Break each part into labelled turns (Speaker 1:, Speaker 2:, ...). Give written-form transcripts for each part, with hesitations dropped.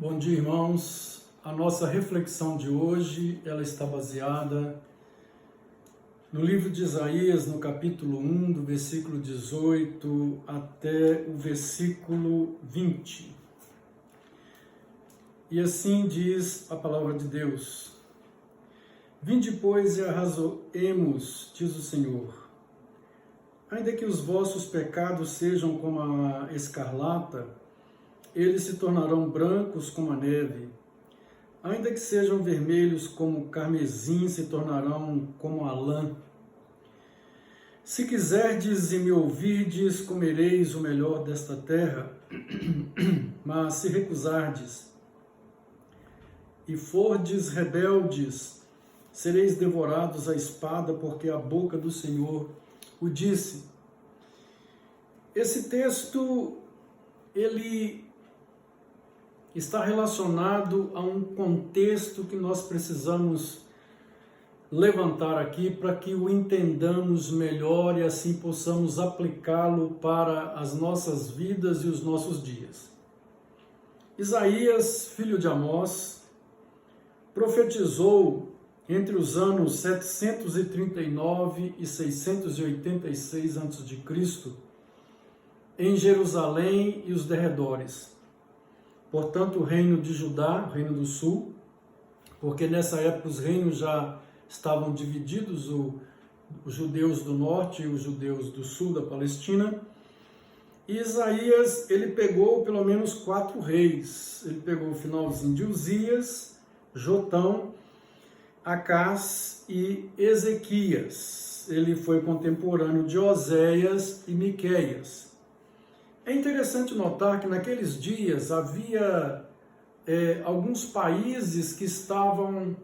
Speaker 1: Bom dia, irmãos. A nossa reflexão de hoje, ela está baseada no livro de Isaías, no capítulo 1, do versículo 18 até o versículo 20. E assim diz a palavra de Deus: Vinde, pois, e arrazoemos, diz o Senhor. Ainda que os vossos pecados sejam como a escarlata, eles se tornarão brancos como a neve. Ainda que sejam vermelhos como o carmesim, se tornarão como a lã. Se quiserdes e me ouvirdes, comereis o melhor desta terra. Mas se recusardes e fordes rebeldes, sereis devorados à espada, porque a boca do Senhor o disse. Esse texto, ele está relacionado a um contexto que nós precisamos levantar aqui para que o entendamos melhor e assim possamos aplicá-lo para as nossas vidas e os nossos dias. Isaías, filho de Amós, profetizou entre os anos 739 e 686 a.C. em Jerusalém e os derredores. Portanto, o reino de Judá, o reino do sul, porque nessa época os reinos já estavam divididos, os judeus do norte e os judeus do sul da Palestina. E Isaías, ele pegou pelo menos 4 reis. Ele pegou o finalzinho de Uzias, Jotão, Acás e Ezequias. Ele foi contemporâneo de Oséias e Miqueias. É interessante notar que naqueles dias havia alguns países que estavam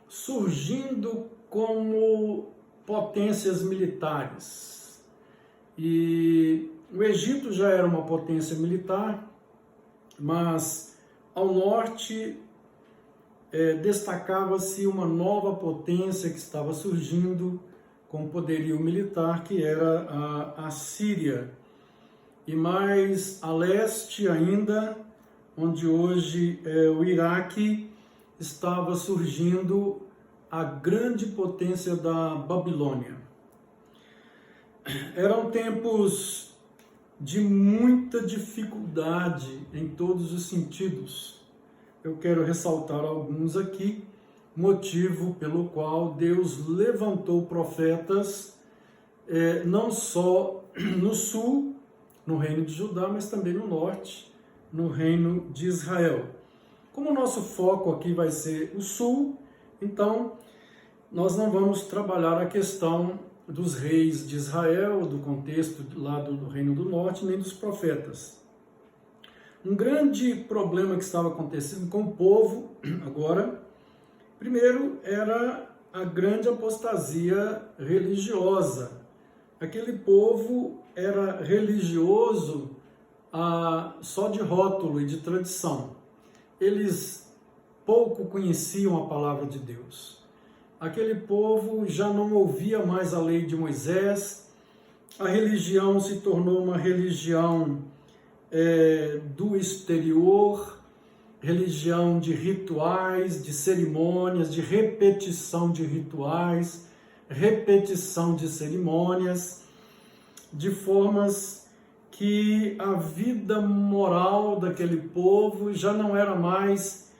Speaker 1: surgindo como potências militares. E o Egito já era uma potência militar, mas ao norte destacava-se uma nova potência que estava surgindo com poderio militar, que era a Síria. E mais a leste ainda, onde hoje é o Iraque, estava surgindo a grande potência da Babilônia. Eram tempos de muita dificuldade em todos os sentidos. Eu quero ressaltar alguns aqui, motivo pelo qual Deus levantou profetas, não só no sul, no reino de Judá, mas também no norte, no reino de Israel. Como o nosso foco aqui vai ser o sul, então nós não vamos trabalhar a questão dos reis de Israel, do contexto lá do reino do norte, nem dos profetas. Um grande problema que estava acontecendo com o povo agora, primeiro era a grande apostasia religiosa. Aquele povo era religioso só de rótulo e de tradição. Eles pouco conheciam a palavra de Deus. Aquele povo já não ouvia mais a lei de Moisés. A religião se tornou uma religião do exterior, religião de rituais, de cerimônias, de repetição de rituais, repetição de cerimônias, de formas que a vida moral daquele povo já não era mais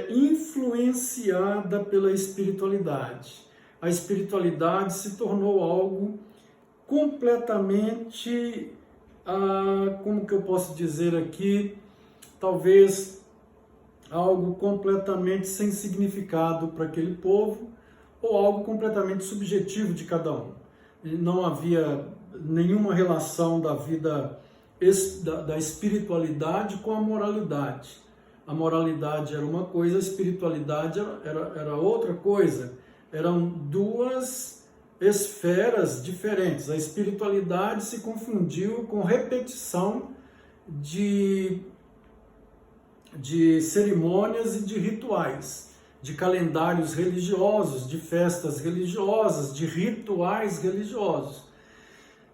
Speaker 1: influenciada pela espiritualidade. A espiritualidade se tornou algo completamente, como que eu posso dizer aqui, talvez algo completamente sem significado para aquele povo, ou algo completamente subjetivo de cada um. Não havia nenhuma relação da vida, da espiritualidade com a moralidade. A moralidade era uma coisa, a espiritualidade era outra coisa. Eram duas esferas diferentes. A espiritualidade se confundiu com repetição de cerimônias e de rituais, de calendários religiosos, de festas religiosas, de rituais religiosos.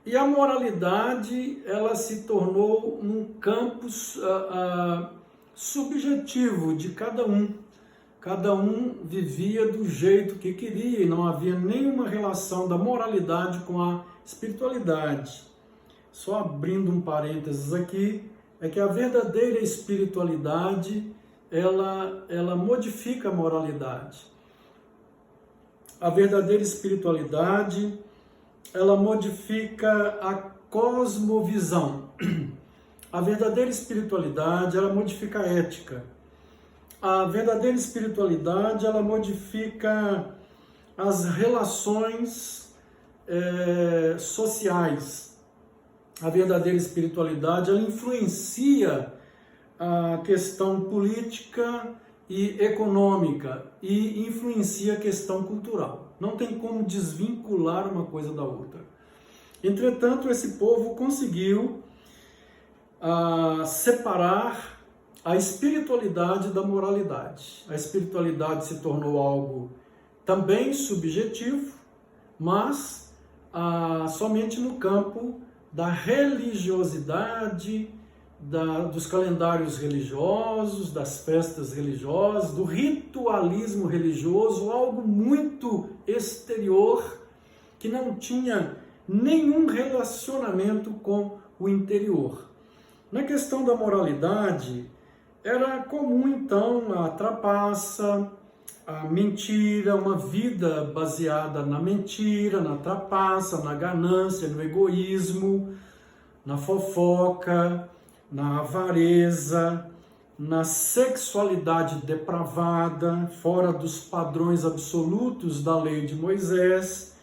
Speaker 1: E a moralidade, ela se tornou um campus subjetivo de cada um. Cada um vivia do jeito que queria e não havia nenhuma relação da moralidade com a espiritualidade. Só abrindo um parênteses aqui, é que a verdadeira espiritualidade, ela modifica a moralidade. A verdadeira espiritualidade, ela modifica a cosmovisão. A verdadeira espiritualidade, ela modifica a ética. A verdadeira espiritualidade, ela modifica as relações sociais. A verdadeira espiritualidade, ela influencia a questão política e econômica e influencia a questão cultural. Não tem como desvincular uma coisa da outra. Entretanto, esse povo conseguiu separar a espiritualidade da moralidade. A espiritualidade se tornou algo também subjetivo, mas somente no campo da religiosidade, dos calendários religiosos, das festas religiosas, do ritualismo religioso, algo muito exterior que não tinha nenhum relacionamento com o interior. Na questão da moralidade, era comum então a trapaça, a mentira, uma vida baseada na mentira, na trapaça, na ganância, no egoísmo, na fofoca, na avareza, na sexualidade depravada, fora dos padrões absolutos da lei de Moisés.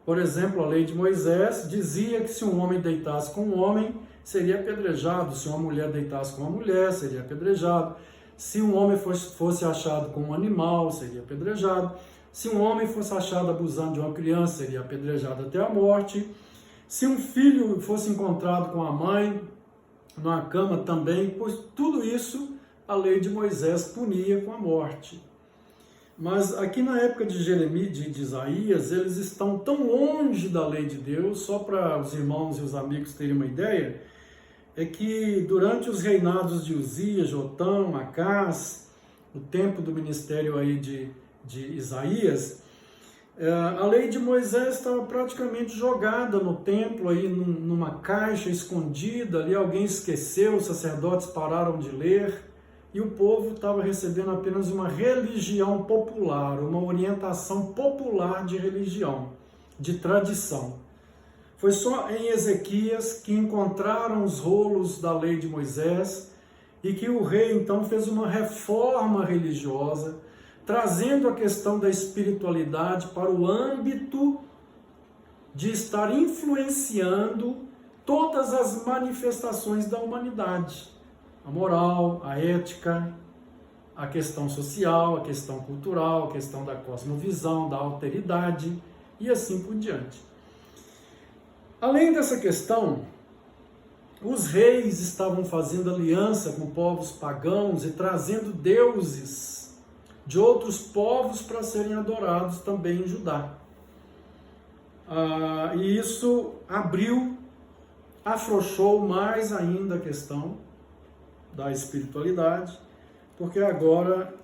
Speaker 1: Por exemplo, a lei de Moisés dizia que se um homem deitasse com um homem, seria apedrejado. Se uma mulher deitasse com uma mulher, seria apedrejado. Se um homem fosse achado com um animal, seria apedrejado. Se um homem fosse achado abusando de uma criança, seria apedrejado até a morte. Se um filho fosse encontrado com a mãe numa cama também, pois tudo isso a lei de Moisés punia com a morte. Mas aqui na época de Jeremias, de Isaías, eles estão tão longe da lei de Deus, só para os irmãos e os amigos terem uma ideia, é que durante os reinados de Uzias, Jotão, Acás, o tempo do ministério aí de Isaías, a lei de Moisés estava praticamente jogada no templo, aí numa caixa escondida, ali alguém esqueceu, os sacerdotes pararam de ler, e o povo estava recebendo apenas uma religião popular, uma orientação popular de religião, de tradição. Foi só em Ezequias que encontraram os rolos da lei de Moisés e que o rei então fez uma reforma religiosa, trazendo a questão da espiritualidade para o âmbito de estar influenciando todas as manifestações da humanidade. A moral, a ética, a questão social, a questão cultural, a questão da cosmovisão, da alteridade e assim por diante. Além dessa questão, os reis estavam fazendo aliança com povos pagãos e trazendo deuses de outros povos para serem adorados também em Judá. E isso afrouxou mais ainda a questão da espiritualidade, porque agora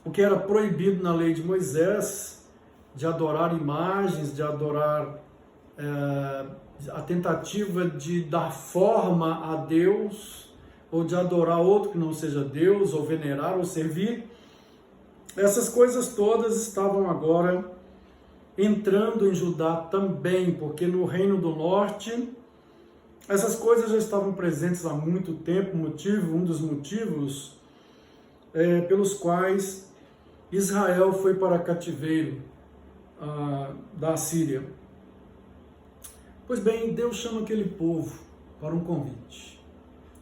Speaker 1: o que era proibido na lei de Moisés, de adorar imagens, de adorar a tentativa de dar forma a Deus, ou de adorar outro que não seja Deus, ou venerar, ou servir, essas coisas todas estavam agora entrando em Judá também, porque no Reino do Norte essas coisas já estavam presentes há muito tempo. Um dos motivos pelos quais Israel foi para cativeiro da Assíria. Pois bem, Deus chama aquele povo para um convite.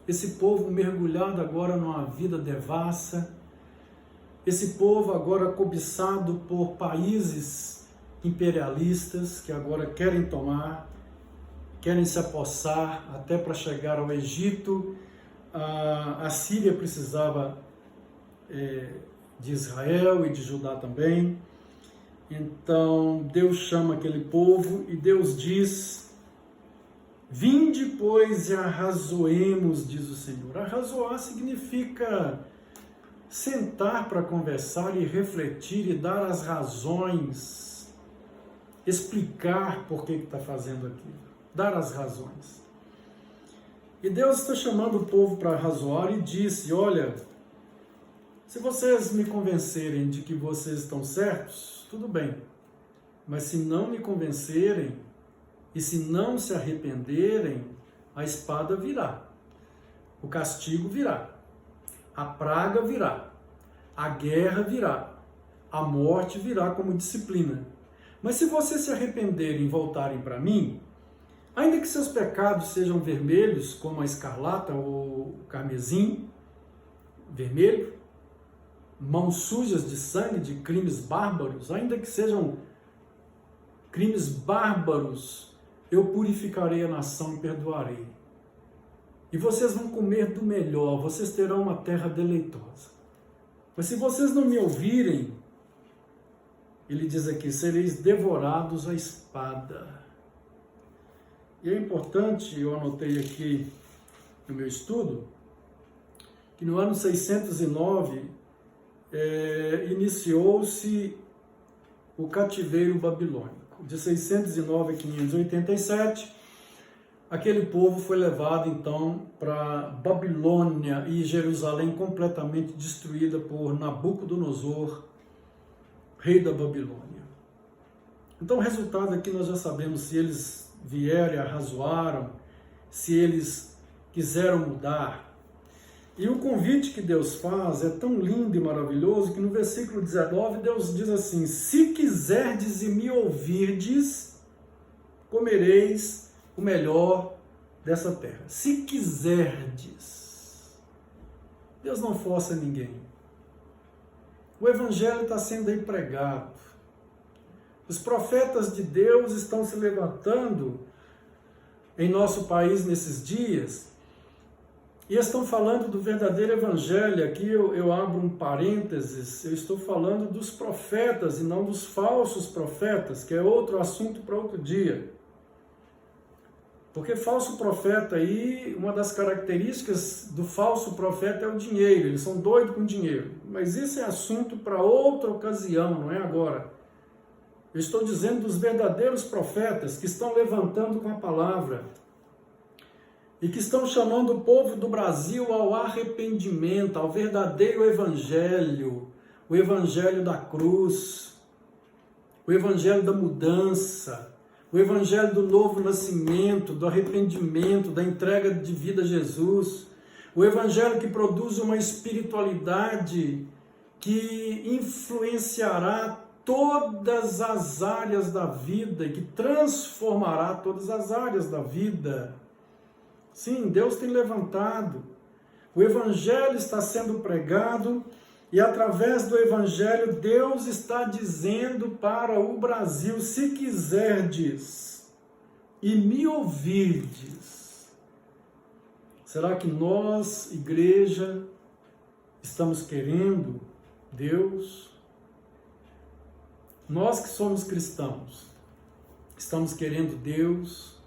Speaker 1: Esse povo mergulhado agora numa vida devassa, esse povo agora cobiçado por países imperialistas que agora querem se apossar até para chegar ao Egito. A Síria precisava de Israel e de Judá também. Então Deus chama aquele povo e Deus diz, Vinde, pois, e arrazoemos, diz o Senhor. Arrazoar significa sentar para conversar e refletir e dar as razões, explicar por que está fazendo aquilo, dar as razões. E Deus está chamando o povo para arrazoar e disse, olha, se vocês me convencerem de que vocês estão certos, tudo bem, mas se não me convencerem e se não se arrependerem, a espada virá, o castigo virá. A praga virá, a guerra virá, a morte virá como disciplina. Mas se vocês se arrependerem e voltarem para mim, ainda que seus pecados sejam vermelhos, como a escarlata ou o carmesim, vermelho, mãos sujas de sangue, de crimes bárbaros, ainda que sejam crimes bárbaros, eu purificarei a nação e perdoarei. E vocês vão comer do melhor, vocês terão uma terra deleitosa. Mas se vocês não me ouvirem, ele diz aqui, sereis devorados à espada. E é importante, eu anotei aqui no meu estudo, que no ano 609 iniciou-se o cativeiro babilônico. De 609 a 587, aquele povo foi levado então para Babilônia e Jerusalém completamente destruída por Nabucodonosor, rei da Babilônia. Então o resultado aqui nós já sabemos, se eles vieram e arrazoaram, se eles quiseram mudar. E o convite que Deus faz é tão lindo e maravilhoso que no versículo 19 Deus diz assim, se quiserdes e me ouvirdes, comereis o melhor dessa terra. Se quiserdes. Deus não força ninguém. O evangelho está sendo aí pregado. Os profetas de Deus estão se levantando em nosso país nesses dias e estão falando do verdadeiro evangelho. Aqui eu abro um parênteses, eu estou falando dos profetas e não dos falsos profetas, que é outro assunto para outro dia. Porque falso profeta aí, uma das características do falso profeta é o dinheiro, eles são doidos com dinheiro. Mas isso é assunto para outra ocasião, não é agora. Eu estou dizendo dos verdadeiros profetas que estão levantando com a palavra e que estão chamando o povo do Brasil ao arrependimento, ao verdadeiro evangelho, o evangelho da cruz, o evangelho da mudança, o evangelho do novo nascimento, do arrependimento, da entrega de vida a Jesus, o evangelho que produz uma espiritualidade que influenciará todas as áreas da vida e que transformará todas as áreas da vida. Sim, Deus tem levantado. O evangelho está sendo pregado e através do evangelho Deus está dizendo para o Brasil, se quiserdes e me ouvirdes. Será que nós, igreja, estamos querendo Deus? Nós que somos cristãos, estamos querendo Deus?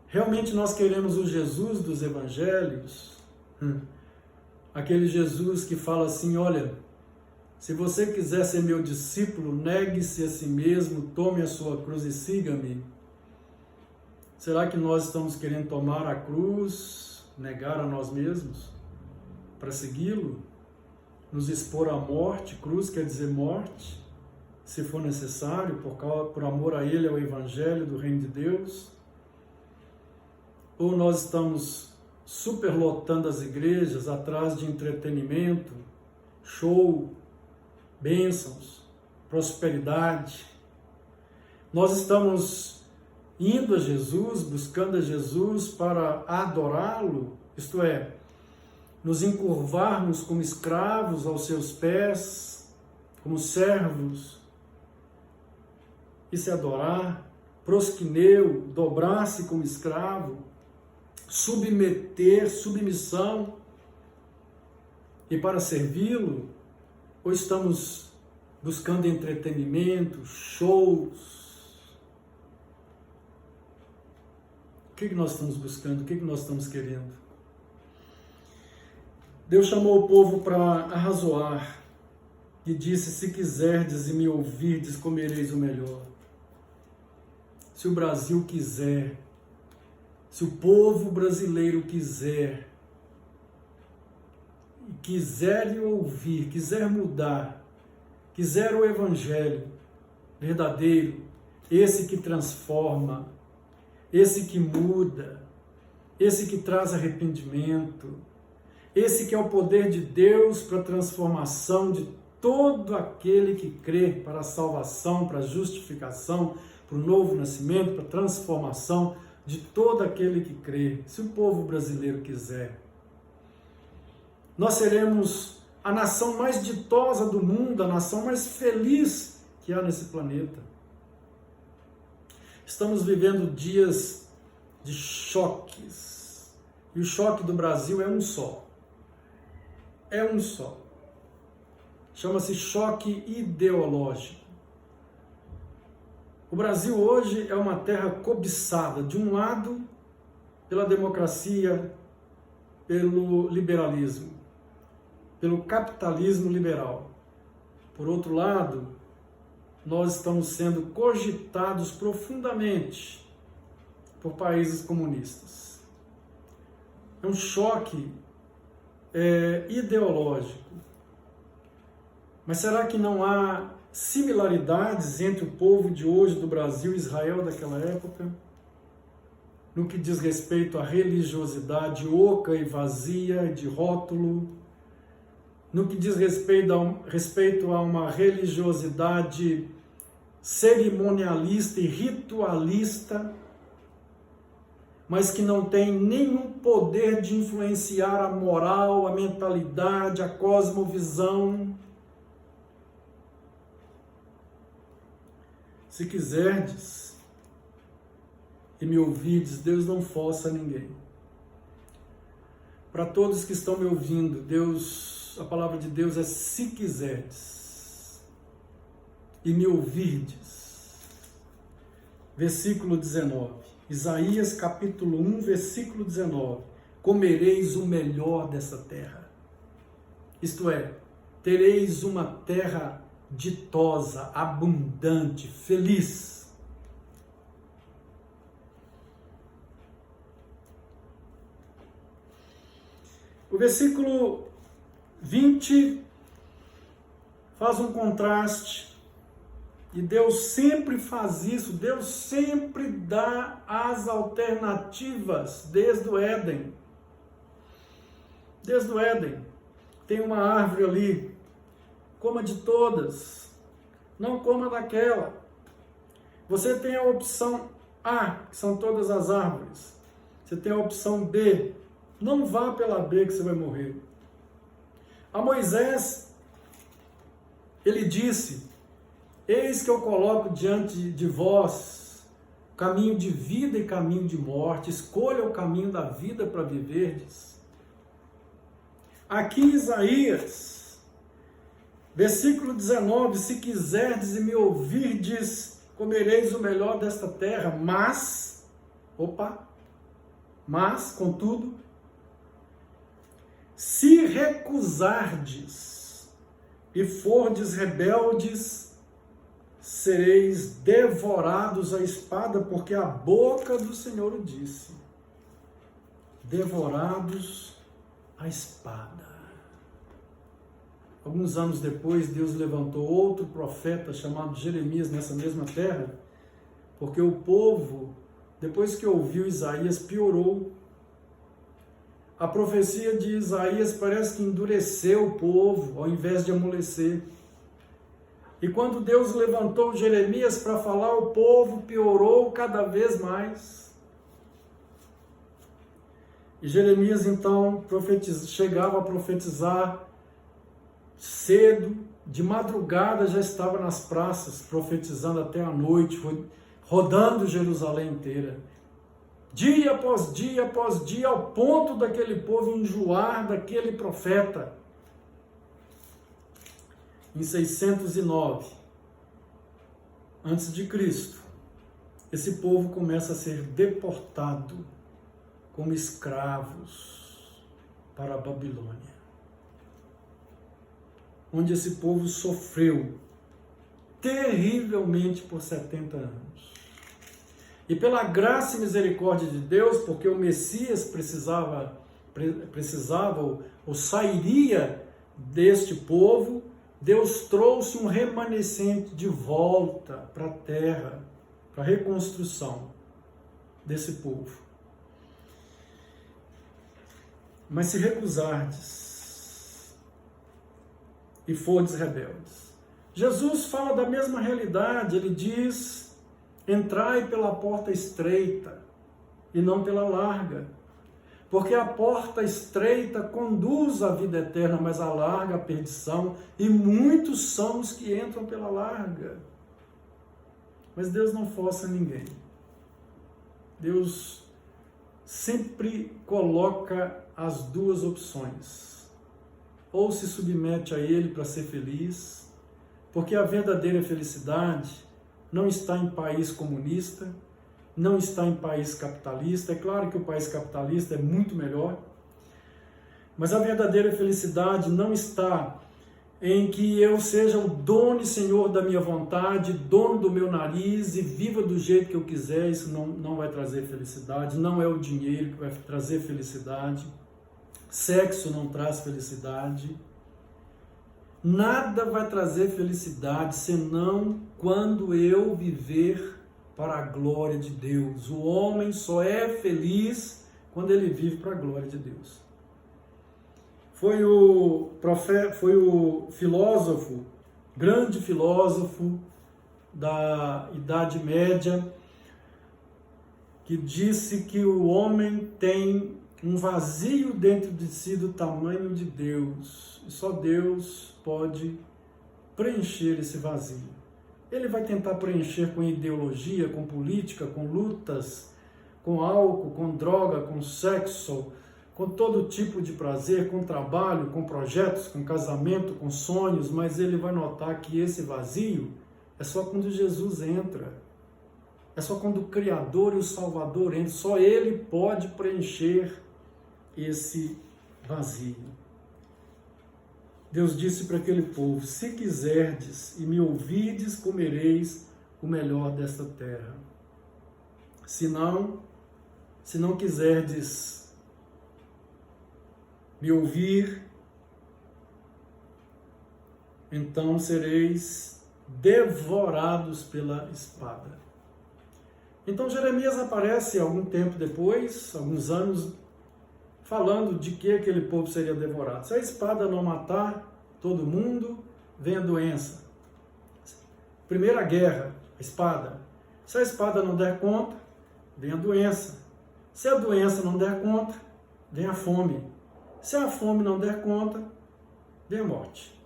Speaker 1: Realmente nós queremos o Jesus dos evangelhos? Aquele Jesus que fala assim, olha, se você quiser ser meu discípulo, negue-se a si mesmo, tome a sua cruz e siga-me. Será que nós estamos querendo tomar a cruz, negar a nós mesmos, para segui-lo? Nos expor à morte, cruz quer dizer morte, se for necessário, por amor a Ele, ao Evangelho do Reino de Deus? Ou nós estamos superlotando as igrejas atrás de entretenimento, show, bênçãos, prosperidade? Nós estamos indo a Jesus, buscando a Jesus para adorá-lo, isto é, nos encurvarmos como escravos aos seus pés, como servos, e se adorar, prosquineu, dobrar-se como escravo, submissão, e para servi-lo, ou estamos buscando entretenimento, shows? O que nós estamos buscando? O que nós estamos querendo? Deus chamou o povo para arrazoar e disse: se quiserdes e me ouvirdes, comereis o melhor. Se o Brasil quiser, se o povo brasileiro quiser ouvir, quiser mudar, quiser o Evangelho verdadeiro, esse que transforma, esse que muda, esse que traz arrependimento, esse que é o poder de Deus para a transformação de todo aquele que crê, para a salvação, para a justificação, para o novo nascimento, para a transformação de todo aquele que crê. Se o povo brasileiro quiser, nós seremos a nação mais ditosa do mundo, a nação mais feliz que há nesse planeta. Estamos vivendo dias de choques. E o choque do Brasil é um só. É um só. Chama-se choque ideológico. O Brasil hoje é uma terra cobiçada, de um lado, pela democracia, pelo liberalismo, pelo capitalismo liberal. Por outro lado, nós estamos sendo cogitados profundamente por países comunistas. É um choque ideológico. Mas será que não há similaridades entre o povo de hoje do Brasil e Israel daquela época? No que diz respeito à religiosidade oca e vazia, de rótulo, no que diz respeito a uma religiosidade cerimonialista e ritualista, mas que não tem nenhum poder de influenciar a moral, a mentalidade, a cosmovisão. Se quiserdes e me ouvides, Deus não força ninguém. Para todos que estão me ouvindo, a palavra de Deus é: se quiserdes e me ouvirdes. Versículo 19. Isaías capítulo 1, versículo 19. Comereis o melhor dessa terra. Isto é, tereis uma terra ditosa, abundante, feliz. O versículo 20 faz um contraste, e Deus sempre faz isso, Deus sempre dá as alternativas desde o Éden. Desde o Éden, tem uma árvore ali, coma de todas, não coma daquela. Você tem a opção A, que são todas as árvores. Você tem a opção B, não vá pela B que você vai morrer. A Moisés, ele disse: eis que eu coloco diante de vós caminho de vida e caminho de morte, escolha o caminho da vida para viverdes. Aqui em Isaías, versículo 19, se quiserdes e me ouvirdes, comereis o melhor desta terra, mas, contudo, se recusardes e fordes rebeldes, sereis devorados à espada, porque a boca do Senhor o disse. Devorados à espada. Alguns anos depois, Deus levantou outro profeta chamado Jeremias nessa mesma terra, porque o povo, depois que ouviu Isaías, piorou. A profecia de Isaías parece que endureceu o povo, ao invés de amolecer. E quando Deus levantou Jeremias para falar, o povo piorou cada vez mais. E Jeremias então chegava a profetizar cedo, de madrugada já estava nas praças, profetizando até a noite, rodando Jerusalém inteira. Dia após dia, ao ponto daquele povo enjoar daquele profeta. Em 609, antes de Cristo, esse povo começa a ser deportado como escravos para a Babilônia, onde esse povo sofreu terrivelmente por 70 anos. E pela graça e misericórdia de Deus, porque o Messias precisava ou sairia deste povo, Deus trouxe um remanescente de volta para a terra, para a reconstrução desse povo. Mas se recusardes e fordes rebeldes. Jesus fala da mesma realidade, ele diz: entrai pela porta estreita e não pela larga, porque a porta estreita conduz à vida eterna, mas a larga à perdição, e muitos são os que entram pela larga. Mas Deus não força ninguém. Deus sempre coloca as duas opções. Ou se submete a Ele para ser feliz, porque a verdadeira felicidade não está em país comunista, não está em país capitalista. É claro que o país capitalista é muito melhor, mas a verdadeira felicidade não está em que eu seja o dono e senhor da minha vontade, dono do meu nariz e viva do jeito que eu quiser. Isso não vai trazer felicidade, não é o dinheiro que vai trazer felicidade, sexo não traz felicidade, nada vai trazer felicidade senão quando eu viver para a glória de Deus. O homem só é feliz quando ele vive para a glória de Deus. Foi o filósofo, grande filósofo da Idade Média, que disse que o homem tem um vazio dentro de si do tamanho de Deus, e só Deus pode preencher esse vazio. Ele vai tentar preencher com ideologia, com política, com lutas, com álcool, com droga, com sexo, com todo tipo de prazer, com trabalho, com projetos, com casamento, com sonhos, mas ele vai notar que esse vazio é só quando Jesus entra. É só quando o Criador e o Salvador entram. Só Ele pode preencher esse vazio. Deus disse para aquele povo: se quiserdes e me ouvirdes, comereis o melhor desta terra. Se não quiserdes me ouvir, então sereis devorados pela espada. Então Jeremias aparece algum tempo depois, alguns anos, falando de que aquele povo seria devorado. Se a espada não matar todo mundo, vem a doença. Primeira guerra, a espada. Se a espada não der conta, vem a doença. Se a doença não der conta, vem a fome. Se a fome não der conta, vem a morte.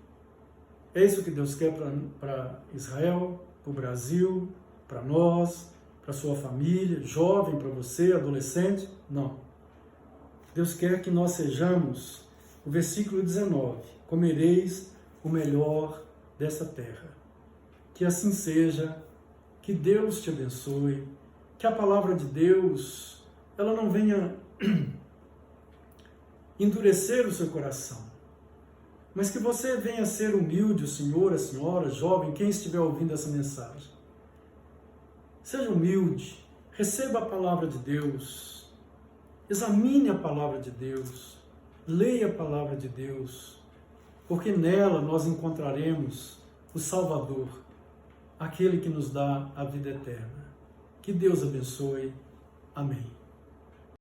Speaker 1: É isso que Deus quer para Israel, para o Brasil, para nós, para sua família, jovem, para você, adolescente? Não. Deus quer que nós sejamos, o versículo 19, comereis o melhor dessa terra. Que assim seja, que Deus te abençoe, que a palavra de Deus, ela não venha endurecer o seu coração, mas que você venha ser humilde, o senhor, a senhora, jovem, quem estiver ouvindo essa mensagem. Seja humilde, receba a palavra de Deus, examine a palavra de Deus, leia a palavra de Deus, porque nela nós encontraremos o Salvador, aquele que nos dá a vida eterna. Que Deus abençoe. Amém.